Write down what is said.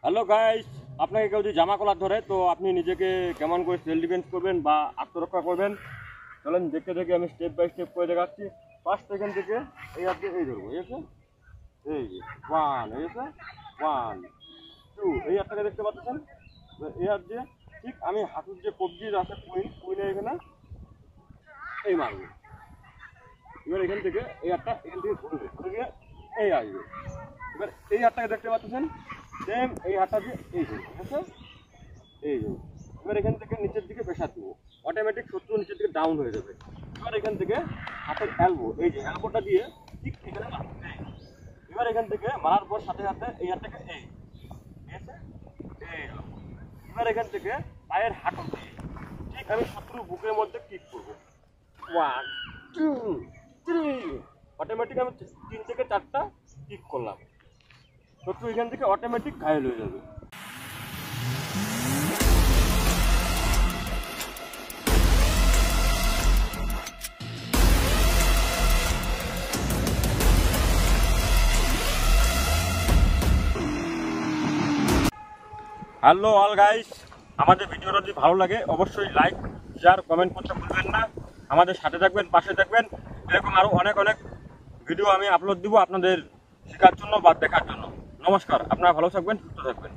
Hello guys, আপনাকে কেউ যদি জামা কলার ধরে তো আপনি নিজেকে কেমন করে সেলফ ডিফেন্স করবেন বা আত্মরক্ষা করবেন চলেন দেখতে দেখে আমি স্টেপ বাই স্টেপ করে দেখাচ্ছি। ফার্স্ট এখান থেকে এই হাত দিয়ে এই ধরবো, এই আছে এই যে ওয়ান, এই আছে ওয়ান টু, এই হাতটাকে দেখতে পাচ্ছেন। এই হাত দিয়ে ঠিক আমি হাতের যে কবজি আছে কুইনে এখানে এই মারবো। এবার এখান থেকে এই হাতটা এখান থেকে ঘুরবে, ঘুরে গিয়ে এই আসবে। এবার এই হাতটাকে দেখতে পাচ্ছেন, সেম এই হাতটা দিয়ে এই করবো, ঠিক আছে এই যে। এবার এখান থেকে নিচের দিকে প্রেশার দেবো, অটোমেটিক শত্রু নিচের দিকে ডাউন হয়ে যাবে। এবার এখান থেকে হাতের এলবো, এই যে এলবোটা দিয়ে ঠিক এখানে মারবো। এবার এখান থেকে মারার পর সাথে সাথে এই হাতটাকে এই, ঠিক আছে এই। এবার এখান থেকে পায়ের হাঁটু দিয়ে ঠিক আমি শত্রুর বুকের মধ্যে কিক করবো, ওয়ান টু থ্রি, অটোমেটিক আমি 3 থেকে 4টা কিক করলাম, শত্রু এখান থেকে অটোমেটিক ঘায়েল হয়ে যাবে। হ্যালো অল গাইস, আমাদের ভিডিওটা যদি ভালো লাগে অবশ্যই লাইক শেয়ার কমেন্ট করতে ভুলবেন না। আমাদের সাথে থাকবেন, পাশে থাকবেন। এরকম আরও অনেক অনেক ভিডিও আমি আপলোড দিব আপনাদের শেখার জন্য বা দেখার জন্য। নমস্কার, আপনারা ভালো থাকবেন, সুস্থ থাকবেন।